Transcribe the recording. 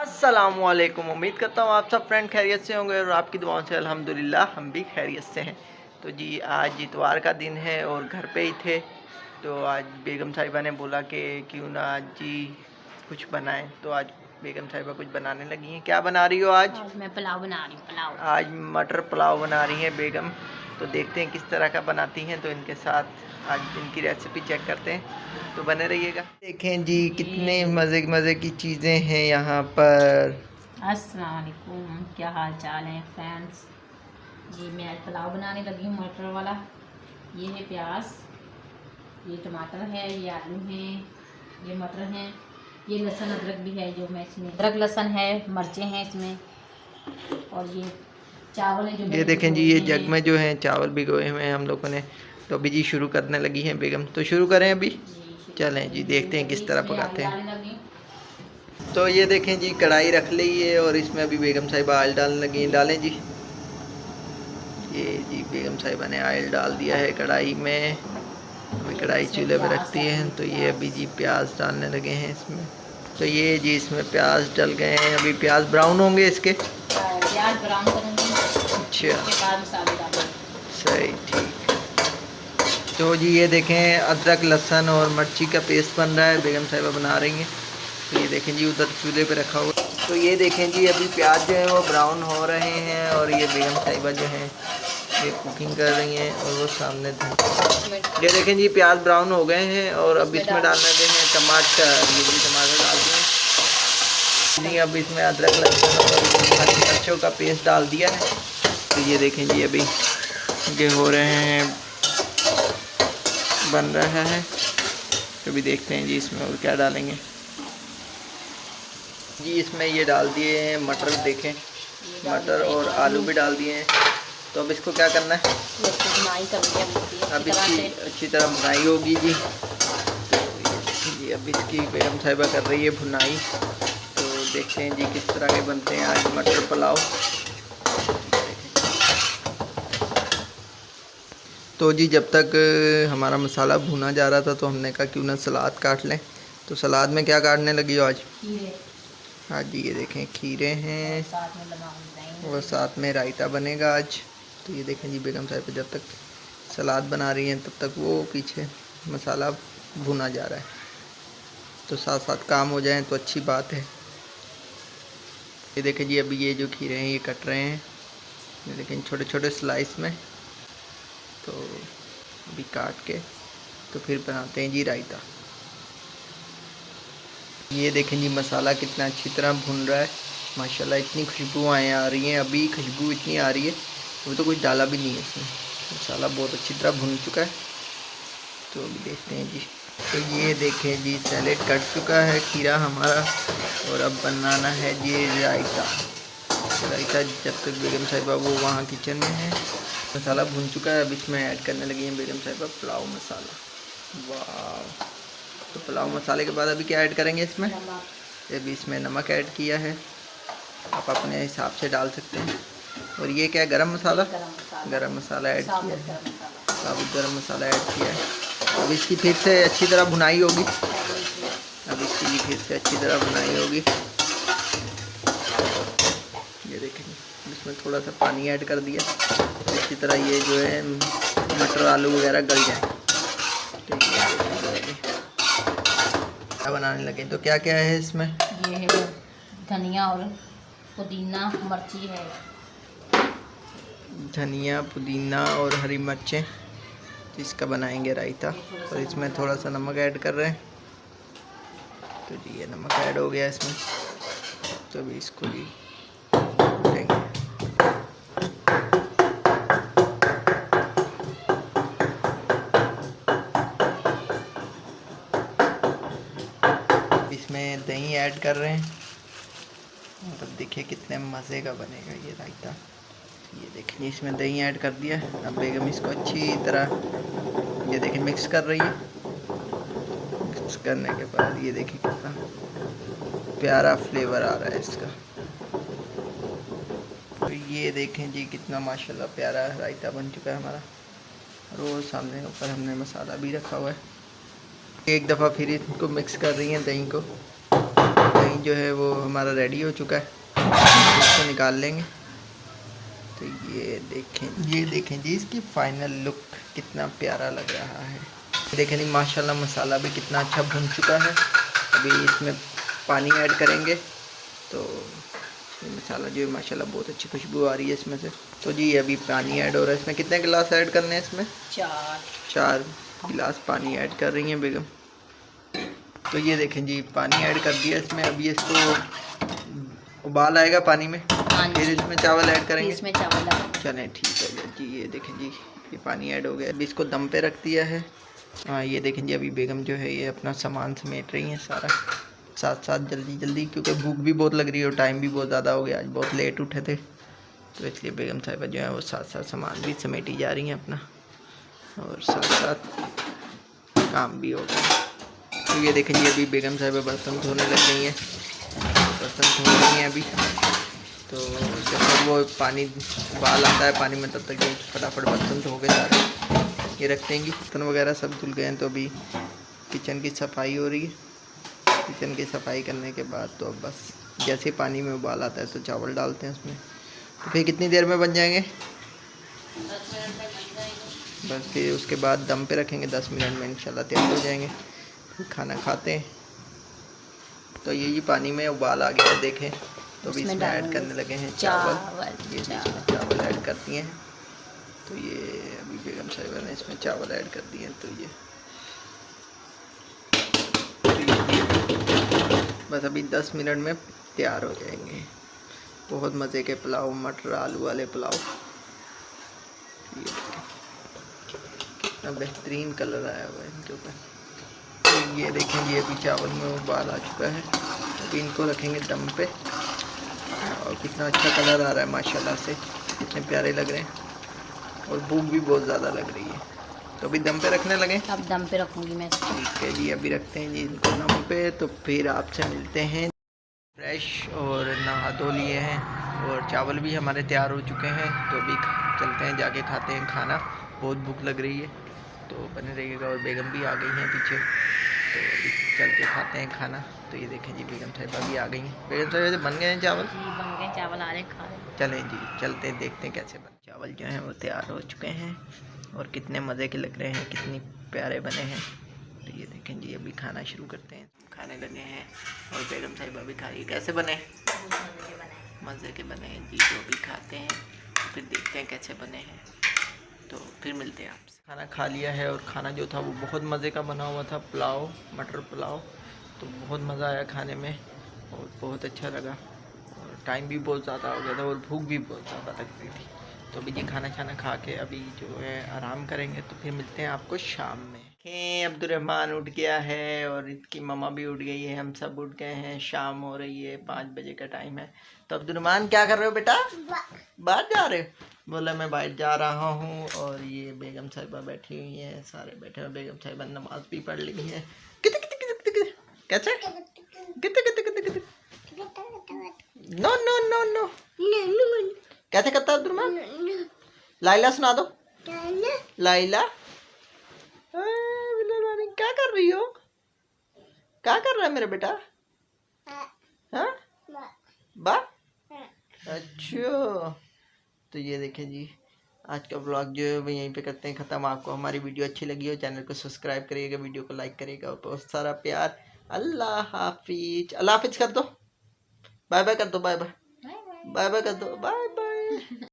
अस्सलामुअलैकुम। उम्मीद करता हूँ आप सब फ्रेंड खैरियत से होंगे और आपकी दुआओं से अल्हम्दुलिल्लाह हम भी खैरियत से हैं। तो जी आज इतवार का दिन है और घर पे ही थे, तो आज बेगम साहिबा ने बोला कि क्यों ना आज जी कुछ बनाएं। तो आज बेगम साहिबा कुछ बनाने लगी हैं। क्या बना रही हो आज? मैं पुलाव बना रही हूँ। पुलाव आज मटर पुलाव बना रही हैं बेगम। तो देखते हैं किस तरह का बनाती हैं, तो इनके साथ आज इनकी रेसिपी चेक करते हैं, तो बने रहिएगा। देखें जी कितने मज़े मज़े की चीज़ें हैं यहाँ पर। अस्सलाम वालेकुम, क्या हाल चाल है फ्रेंड्स। ये मैं आज पुलाव बनाने लगी हूँ मटर वाला। ये है प्याज, ये टमाटर है, ये आलू हैं, ये मटर हैं, ये लहसुन अदरक भी है जो मैं इसमें अदरक लहसुन है, मिर्चें हैं इसमें, और ये चावल है जो ये देखें जी ये जग में जो है चावल भिगोए हुए हैं हम लोगों ने। तो अभी जी शुरू करने लगी हैं बेगम, तो शुरू करें अभी। चलें जी देखते हैं किस तरह पकाते हैं। तो ये देखें जी कढ़ाई रख ली है और इसमें अभी बेगम साहिबा ऑयल डालने लगी हैं। डालें जी। ये जी बेगम साहिबा ने ऑयल डाल दिया है कढ़ाई में। अभी कढ़ाई चूल्हे पे रखती है। तो ये अभी जी प्याज डालने लगे हैं इसमें। तो ये जी इसमें प्याज डल गए हैं। अभी प्याज ब्राउन होंगे इसके। प्याज ब्राउन करूँगी, अच्छा उसके बाद मसाले डालूंगी। सही ठीक। तो जी ये देखें अदरक लहसुन और मिर्ची का पेस्ट बन रहा है, बेगम साहिबा बना रही हैं। तो ये देखें जी उधर चूल्हे पे रखा हुआ। तो ये देखें जी अभी प्याज जो है वो ब्राउन हो रहे हैं और ये बेगम साहिबा जो हैं ये कुकिंग कर रही हैं और वो सामने ये देखें जी प्याज ब्राउन हो गए हैं और अब इसमें डालने देंगे टमाटर। ये भी टमाटर डाल दें जी। अब इसमें अदरक लहसुन और हरी मिर्चों का पेस्ट डाल दिया है। तो ये देखें जी अभी ये हो रहे हैं, बन रहा है। तो भी देखते हैं जी इसमें और क्या डालेंगे जी। इसमें ये डाल दिए हैं मटर, देखें मटर और आलू भी डाल दिए हैं। तो अब इसको क्या करना है, अब इसकी अच्छी तरह भुनाई होगी जी। तो जी अब इसकी बेगम साहिबा कर रही है भुनाई। तो देखते हैं जी किस तरह के बनते हैं आज मटर पुलाव। तो जी जब तक हमारा मसाला भुना जा रहा था तो हमने कहा क्यों ना सलाद काट लें। तो सलाद में क्या काटने लगी हो आज? हाँ जी ये देखें खीरे हैं और साथ में रायता बनेगा आज। तो ये देखें जी बेगम साहिबा जब तक सलाद बना रही हैं तब तक वो पीछे मसाला भुना जा रहा है। तो साथ साथ काम हो जाए तो अच्छी बात है। ये देखें जी अभी ये जो खीरे हैं ये कट रहे हैं, ये देखें छोटे छोटे स्लाइस में। तो अभी काट के तो फिर बनाते हैं जी रायता। ये देखें जी मसाला कितना अच्छी तरह भुन रहा है माशाल्लाह। इतनी खुशबुएं आ रही हैं, अभी खुशबू इतनी आ रही है, वो तो कुछ डाला भी नहीं है इसमें। मसाला बहुत अच्छी तरह भुन चुका है। तो अभी देखते हैं जी। तो ये देखें जी सैलेड कट चुका है खीरा हमारा और अब बनाना है जी रायता। रायता जब तक बेगम साहिबा वो वहाँ किचन में है। मसाला भुन चुका है, अब इसमें ऐड करने लगी हैं बेगम साहिबा पुलाव मसाला। वाह। तो पुलाव मसाले के बाद अभी क्या ऐड करेंगे इसमें? अभी इसमें नमक ऐड किया है, आप अपने हिसाब से डाल सकते हैं। और ये क्या है, गरम मसाला? गरम मसाला ऐड किया है, साबुत गरम मसाला ऐड किया है। अब इसकी फिर से अच्छी तरह भुनाई होगी। अब इसकी भी फिर से अच्छी तरह भुनाई होगी। ये देखेंगे इसमें थोड़ा सा पानी ऐड कर दिया इसी तरह ये जो है मटर आलू वगैरह गल जाए। तो क्या बनाने लगे, तो क्या क्या है इसमें? ये है धनिया और पुदीना, मिर्ची है, धनिया पुदीना और हरी मिर्चें, इसका बनाएंगे रायता। और इसमें थोड़ा सा नमक ऐड कर रहे हैं। तो जी ये नमक ऐड हो गया इसमें। तो अभी इसको भी देंगे। इसमें दही ऐड कर रहे हैं और अब देखिए कितने मज़े का बनेगा ये रायता। ये देखिए इसमें दही ऐड कर दिया। अब बेगम इसको अच्छी तरह ये देखिए मिक्स कर रही है। मिक्स करने के बाद ये देखिए कितना प्यारा फ्लेवर आ रहा है इसका। तो ये देखें जी कितना माशाल्लाह प्यारा रायता बन चुका है हमारा। रोज़ सामने ऊपर हमने मसाला भी रखा हुआ है। एक दफ़ा फिर इसको मिक्स कर रही हैं दही को। दही जो है वो हमारा रेडी हो चुका है, इसको निकाल लेंगे। तो ये देखें जी इसकी फाइनल लुक कितना प्यारा लग रहा है। देखें जी माशाल्लाह मसाला भी कितना अच्छा भुन चुका है। अभी इसमें पानी ऐड करेंगे तो ये मसाला जो है माशाल्लाह बहुत अच्छी खुशबू आ रही है इसमें से। तो जी अभी पानी ऐड हो रहा है। इसमें कितने गिलास ऐड करने हैं? इसमें 4 गिलास पानी ऐड कर रही हैं बेगम। तो ये देखें जी पानी ऐड कर दिया इसमें। अभी इसको उबाल आएगा पानी में, फिर इसमें चावल ऐड करेंगे। इसमें चावल चलें ठीक है जी। ये देखें जी ये पानी ऐड हो गया। अभी इसको दम पे रख दिया है। हाँ ये देखें जी अभी बेगम जो है ये अपना सामान समेट रही हैं सारा, साथ साथ जल्दी क्योंकि भूख भी बहुत लग रही है और टाइम भी बहुत ज़्यादा हो गया, आज बहुत लेट उठे थे, तो इसलिए बेगम साहिबा जो है वो साथ साथ सामान भी समेटी जा रही हैं अपना और साथ साथ काम भी हो गया। तो ये देखें जी अभी बेगम साहिबा बर्तन धोने लग गई हैं, बर्तन धो रही हैं अभी। तो जब तक वो पानी उबाल आता है पानी में तब तक ये फटाफट बर्तन धो के सारे ये रख देंगी। बर्तन वगैरह सब धुल गए हैं। तो अभी किचन की सफाई हो रही है। किचन की सफाई करने के बाद तो अब बस जैसे पानी में उबाल आता है तो चावल डालते हैं उसमें। तो फिर कितनी देर में बन जाएंगे? 10 मिनट में बन जाएंगे। बस फिर उसके बाद दम पे रखेंगे, 10 मिनट में इंशाल्लाह तैयार हो जाएंगे। फिर खाना खाते हैं। तो ये पानी में उबाल आ गया देखें, तो अभी इसमें ऐड करने लगे हैं चावल। ये इसमें चावल ऐड कर दिए हैं। तो ये अभी बेगम साहिबा ने इसमें चावल ऐड कर दिए हैं। तो ये बस अभी 10 मिनट में तैयार हो जाएंगे। बहुत मज़े के पुलाव, मटर आलू वाले पुलाव। ये कितना बेहतरीन कलर आया हुआ है इनके ऊपर। तो ये देखें ये अभी चावल में उबाल आ चुका है। अभी इनको रखेंगे दम पे और कितना अच्छा कलर आ रहा है माशाल्लाह से, कितने प्यारे लग रहे हैं और भूख भी बहुत ज़्यादा लग रही है। तो अभी दम पे रखने लगे। अब दम पे रखूँगी मैं। ठीक है जी अभी रखते हैं जी इनको दम पे। तो फिर आपसे मिलते हैं। फ्रेश और नहा धो लिए हैं और चावल भी हमारे तैयार हो चुके हैं। तो अभी चलते हैं जाके खाते हैं खाना, बहुत भूख लग रही है। तो बने रहिएगा। और बेगम भी आ गई हैं पीछे, तो अभी चल के खाते हैं खाना। तो ये देखें जी बेगम साहिबा भी आ गई हैं। बेगम साहिबा बन गए हैं चावल? जी बन गए चावल, आ रहे खा रहे। चलें जी चलते हैं देखते हैं कैसे बन। चावल जो हैं वो तैयार हो चुके हैं और कितने मज़े के लग रहे हैं, कितनी प्यारे बने हैं। तो ये देखें जी अभी खाना शुरू करते हैं। खाने लगे हैं और बेगम साहिबा भी खा रही है। कैसे बने? मज़े के बने हैं जी। तो अभी खाते हैं फिर देखते हैं कैसे बने हैं। तो फिर मिलते हैं आपसे। खाना खा लिया है और खाना जो था वो बहुत मज़े का बना हुआ था, पुलाव, मटर पुलाव। तो बहुत मज़ा आया खाने में और बहुत अच्छा लगा और टाइम भी बहुत ज़्यादा हो गया था और भूख भी बहुत ज़्यादा लग रही थी। तो अभी ये खाना खा के अभी जो है आराम करेंगे। तो फिर मिलते हैं आपको शाम में। अब्दुर्रहमान उठ गया है और इसकी मम्मा भी उठ गई है, हम सब उठ गए हैं। शाम हो रही है, 5 बजे का टाइम है। तो अब्दुर्रहमान क्या कर रहे हो बेटा? बाहर जा रहे हो? बोला मैं बाहर जा रहा हूँ। और ये बेगम साहिबा बैठी हुई हैं, सारे बैठे हुए। बेगम साहिबा नमाज भी पढ़ ली है। कैसे? नो नो नो नो कैसे करता है अब्दुर्रहमान? लाइला सुना दो। लाइला क्या कर रही हो? क्या कर रहा है मेरा बेटा? हाँ बा अच्छा। तो ये देखें जी आज का व्लॉग जो है वो यहीं पे करते हैं ख़त्म। आपको हमारी वीडियो अच्छी लगी हो चैनल को सब्सक्राइब करिएगा, वीडियो को लाइक करिएगा और बहुत सारा प्यार। अल्लाह हाफिज। अल्लाह हाफिज कर दो, बाय बाय कर दो, बाय बाय, बाय बाय कर दो, बाय बाय।